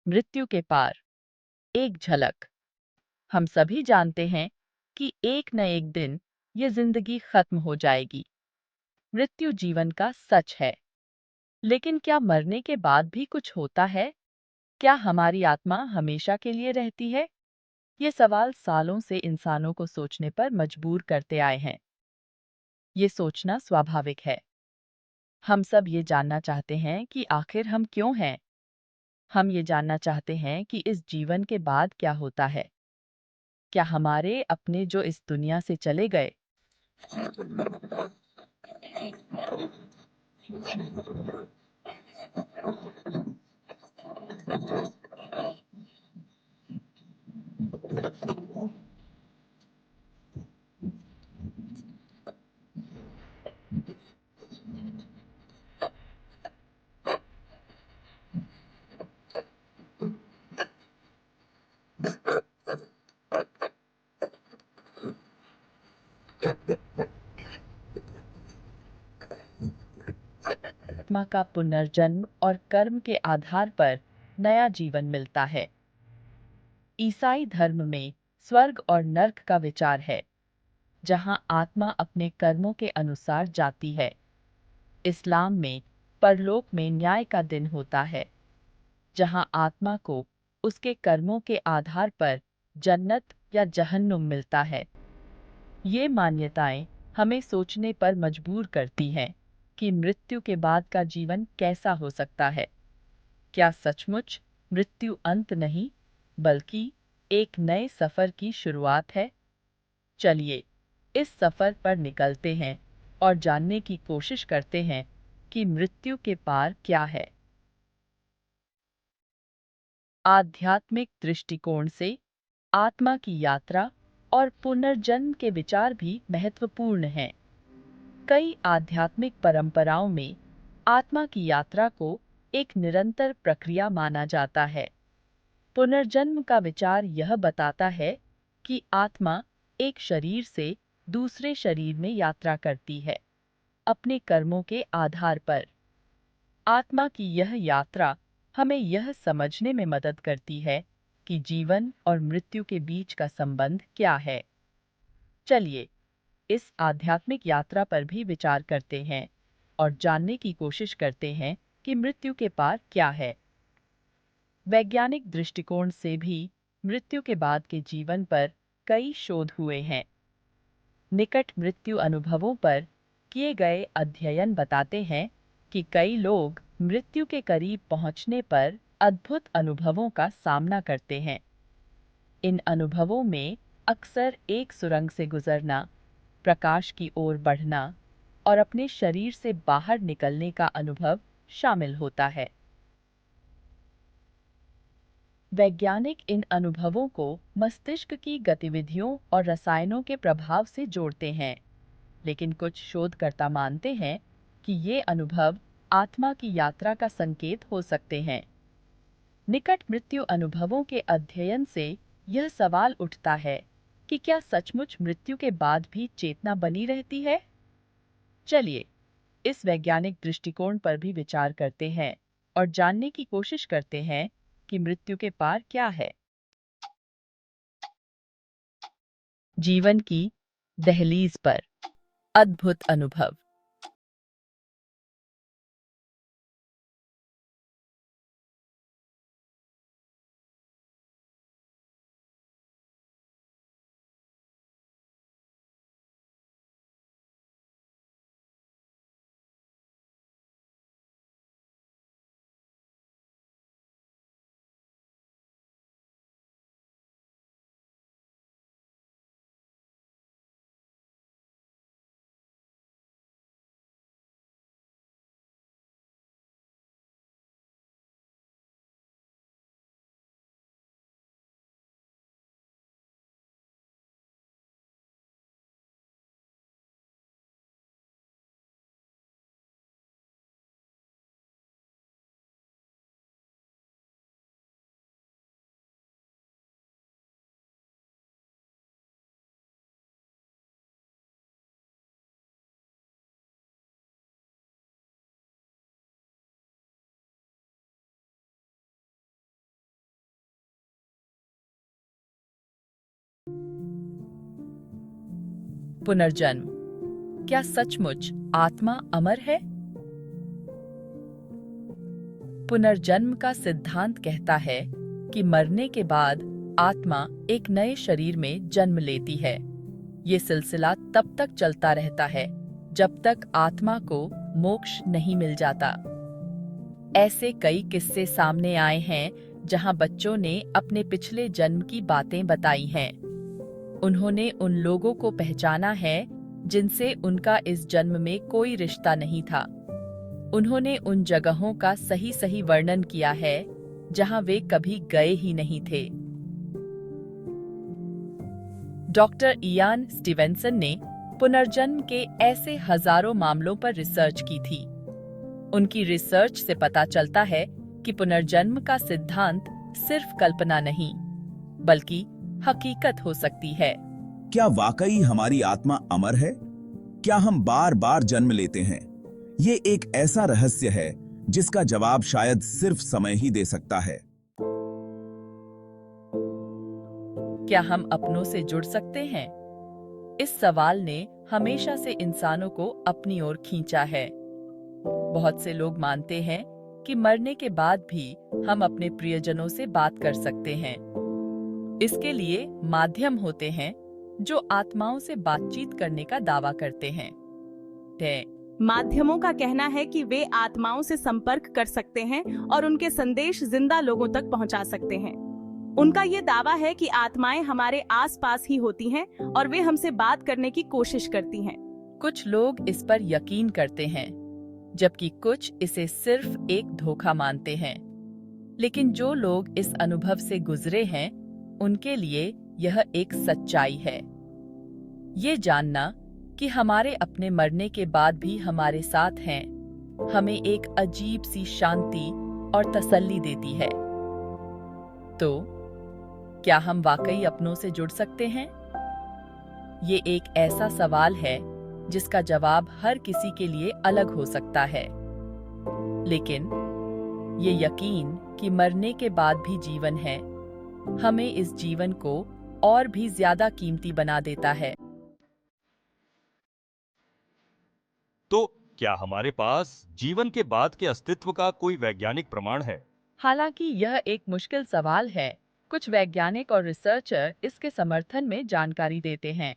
मृत्यु के पार एक झलक। हम सभी जानते हैं कि एक न एक दिन ये जिंदगी खत्म हो जाएगी। मृत्यु जीवन का सच है। लेकिन क्या मरने के बाद भी कुछ होता है? क्या हमारी आत्मा हमेशा के लिए रहती है? ये सवाल सालों से इंसानों को सोचने पर मजबूर करते आए हैं। ये सोचना स्वाभाविक है। हम सब ये जानना चाहते हैं कि आखिर हम क्यों हैं। हम ये जानना चाहते हैं कि इस जीवन के बाद क्या होता है। क्या हमारे अपने जो इस दुनिया से चले गए, आत्मा का पुनर्जन्म और कर्म के आधार पर नया जीवन मिलता है। ईसाई धर्म में स्वर्ग और नर्क का विचार है, जहां आत्मा अपने कर्मों के अनुसार जाती है। इस्लाम में परलोक में न्याय का दिन होता है, जहां आत्मा को उसके कर्मों के आधार पर जन्नत या जहन्नुम मिलता है। ये मान्यताएं हमें सोचने पर मजबूर करती हैं कि मृत्यु के बाद का जीवन कैसा हो सकता है। क्या सचमुच मृत्यु अंत नहीं, बल्कि एक नए सफर की शुरुआत है? चलिए इस सफर पर निकलते हैं और जानने की कोशिश करते हैं कि मृत्यु के पार क्या है। आध्यात्मिक दृष्टिकोण से आत्मा की यात्रा और पुनर्जन्म के विचार भी महत्वपूर्ण हैं। कई आध्यात्मिक परंपराओं में आत्मा की यात्रा को एक निरंतर प्रक्रिया माना जाता है। पुनर्जन्म का विचार यह बताता है कि आत्मा एक शरीर से दूसरे शरीर में यात्रा करती है, अपने कर्मों के आधार पर। आत्मा की यह यात्रा हमें यह समझने में मदद करती है कि जीवन और मृत्यु के बीच का संबंध क्या है। चलिए इस आध्यात्मिक यात्रा पर भी विचार करते हैं और जानने की कोशिश करते हैं कि मृत्यु के पार क्या है। वैज्ञानिक दृष्टिकोण से भी मृत्यु के बाद के जीवन पर कई शोध हुए हैं। निकट मृत्यु अनुभवों पर किए गए अध्ययन बताते हैं कि कई लोग मृत्यु के करीब पहुंचने पर अद्भुत अनुभवों का सामना करते हैं। इन अनुभवों में अक्सर एक सुरंग से गुजरना, प्रकाश की ओर बढ़ना और अपने शरीर से बाहर निकलने का अनुभव शामिल होता है। वैज्ञानिक इन अनुभवों को मस्तिष्क की गतिविधियों और रसायनों के प्रभाव से जोड़ते हैं, लेकिन कुछ शोधकर्ता मानते हैं कि ये अनुभव आत्मा की यात्रा का संकेत हो सकते हैं। निकट मृत्यु अनुभवों के अध्ययन से यह सवाल उठता है कि क्या सचमुच मृत्यु के बाद भी चेतना बनी रहती है? चलिए इस वैज्ञानिक दृष्टिकोण पर भी विचार करते हैं और जानने की कोशिश करते हैं कि मृत्यु के पार क्या है। जीवन की दहलीज पर अद्भुत अनुभव। पुनर्जन्म, क्या सचमुच आत्मा अमर है? पुनर्जन्म का सिद्धांत कहता है कि मरने के बाद आत्मा एक नए शरीर में जन्म लेती है। ये सिलसिला तब तक चलता रहता है जब तक आत्मा को मोक्ष नहीं मिल जाता। ऐसे कई किस्से सामने आए हैं जहां बच्चों ने अपने पिछले जन्म की बातें बताई हैं। उन्होंने उन लोगों को पहचाना है जिनसे उनका इस जन्म में कोई रिश्ता नहीं था। उन्होंने उन जगहों का सही सही वर्णन किया है जहां वे कभी गए ही नहीं थे। डॉक्टर इयान स्टीवेंसन ने पुनर्जन्म के ऐसे हजारों मामलों पर रिसर्च की थी। उनकी रिसर्च से पता चलता है कि पुनर्जन्म का सिद्धांत सिर्फ कल्पना नहीं, बल्कि हकीकत हो सकती है। क्या वाकई हमारी आत्मा अमर है? क्या हम बार बार जन्म लेते हैं? ये एक ऐसा रहस्य है जिसका जवाब शायद सिर्फ समय ही दे सकता है। क्या हम अपनों से जुड़ सकते हैं? इस सवाल ने हमेशा से इंसानों को अपनी ओर खींचा है। बहुत से लोग मानते हैं कि मरने के बाद भी हम अपने प्रियजनों से बात कर सकते हैं। इसके लिए माध्यम होते हैं जो आत्माओं से बातचीत करने का दावा करते हैं। माध्यमों का कहना है कि वे आत्माओं से संपर्क कर सकते हैं और उनके संदेश जिंदा लोगों तक पहुंचा सकते हैं। उनका ये दावा है कि आत्माएं हमारे आसपास ही होती हैं और वे हमसे बात करने की कोशिश करती हैं। कुछ लोग इस पर यकीन करते हैं, जबकि कुछ इसे सिर्फ एक धोखा मानते हैं। लेकिन जो लोग इस अनुभव से गुजरे हैं, उनके लिए यह एक सच्चाई है। ये जानना कि हमारे अपने मरने के बाद भी हमारे साथ हैं, हमें एक अजीब सी शांति और तसल्ली देती है। तो क्या हम वाकई अपनों से जुड़ सकते हैं? ये एक ऐसा सवाल है जिसका जवाब हर किसी के लिए अलग हो सकता है। लेकिन ये यकीन कि मरने के बाद भी जीवन है, हमें इस जीवन को और भी ज्यादा कीमती बना देता है। तो क्या हमारे पास जीवन के बाद के अस्तित्व का कोई वैज्ञानिक प्रमाण है? हालांकि यह एक मुश्किल सवाल है, कुछ वैज्ञानिक और रिसर्चर इसके समर्थन में जानकारी देते हैं।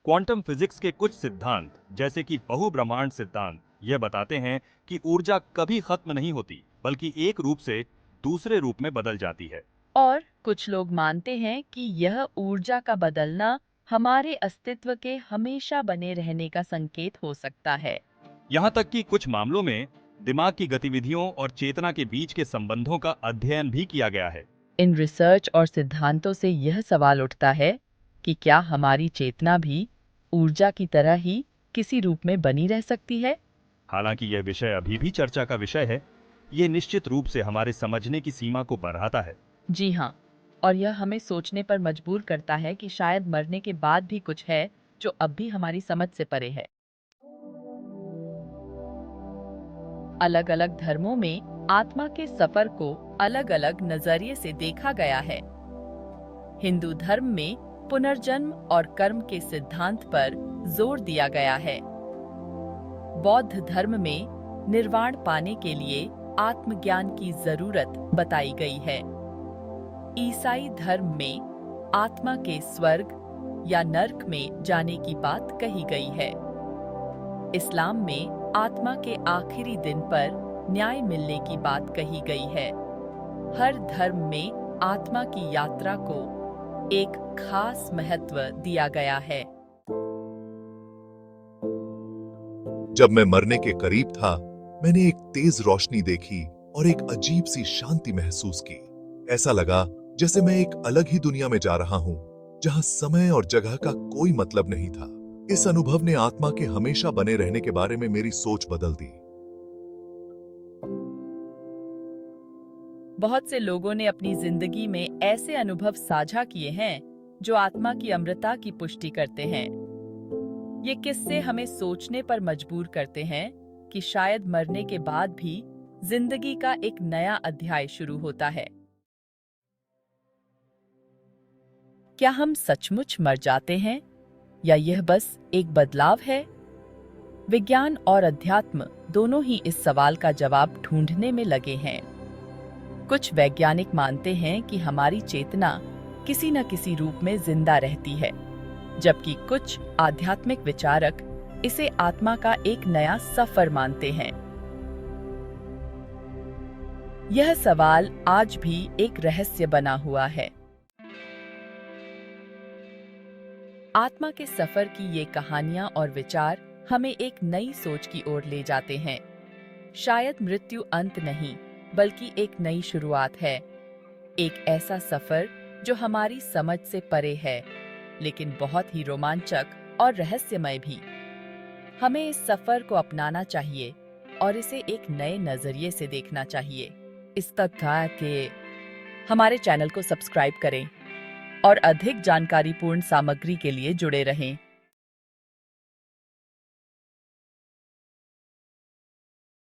क्वांटम फिजिक्स के कुछ सिद्धांत, जैसे कि बहुब्रह्मांड सिद्धांत, यह बताते हैं कि ऊर्जा कभी खत्म नहीं होती, बल्कि एक रूप से दूसरे रूप में बदल जाती है। और कुछ लोग मानते हैं कि यह ऊर्जा का बदलना हमारे अस्तित्व के हमेशा बने रहने का संकेत हो सकता है। यहाँ तक कि कुछ मामलों में दिमाग की गतिविधियों और चेतना के बीच के संबंधों का अध्ययन भी किया गया है। इन रिसर्च और सिद्धांतों से यह सवाल उठता है कि क्या हमारी चेतना भी ऊर्जा की तरह ही किसी रूप में बनी रह सकती है? हालांकि यह विषय अभी भी चर्चा का विषय है, ये निश्चित रूप से हमारे समझने की सीमा को बढ़ाता है। जी हाँ, और यह हमें सोचने पर मजबूर करता है कि शायद मरने के बाद भी कुछ है जो अब भी हमारी समझ से परे है। अलग अलग धर्मों में आत्मा के सफर को अलग अलग नजरिए से देखा गया है। हिंदू धर्म में पुनर्जन्म और कर्म के सिद्धांत पर जोर दिया गया है। बौद्ध धर्म में निर्वाण पाने के लिए आत्मज्ञान की जरूरत बताई गई है। ईसाई धर्म में आत्मा के स्वर्ग या नर्क में जाने की बात कही गई है। इस्लाम में आत्मा के आखिरी दिन पर न्याय मिलने की बात कही गई है। हर धर्म में आत्मा की यात्रा को एक खास महत्व दिया गया है। जब मैं मरने के करीब था, मैंने एक तेज रोशनी देखी और एक अजीब सी शांति महसूस की। ऐसा लगा जैसे मैं एक अलग ही दुनिया में जा रहा हूं, जहां समय और जगह का कोई मतलब नहीं था। इस अनुभव ने आत्मा के हमेशा बने रहने के बारे में मेरी सोच बदल दी। बहुत से लोगों ने अपनी जिंदगी में ऐसे अनुभव साझा किए हैं जो आत्मा की अमरता की पुष्टि करते हैं। ये किस्से हमें सोचने पर मजबूर करते हैं कि शायद मरने के बाद भी जिंदगी का एक नया अध्याय शुरू होता है। क्या हम सचमुच मर जाते हैं या यह बस एक बदलाव है? विज्ञान और अध्यात्म दोनों ही इस सवाल का जवाब ढूंढने में लगे हैं। कुछ वैज्ञानिक मानते हैं कि हमारी चेतना किसी न किसी रूप में जिंदा रहती है, जबकि कुछ आध्यात्मिक विचारक इसे आत्मा का एक नया सफर मानते हैं। यह सवाल आज भी एक रहस्य बना हुआ है। आत्मा के सफर की ये कहानियां और विचार हमें एक नई सोच की ओर ले जाते हैं। शायद मृत्यु अंत नहीं, बल्कि एक नई शुरुआत है। एक ऐसा सफर जो हमारी समझ से परे है, लेकिन बहुत ही रोमांचक और रहस्यमय भी। हमें इस सफर को अपनाना चाहिए और इसे एक नए नजरिए से देखना चाहिए। इस तक था कि हमारे चैनल को सब्सक्राइब करें और अधिक जानकारीपूर्ण सामग्री के लिए जुड़े रहें।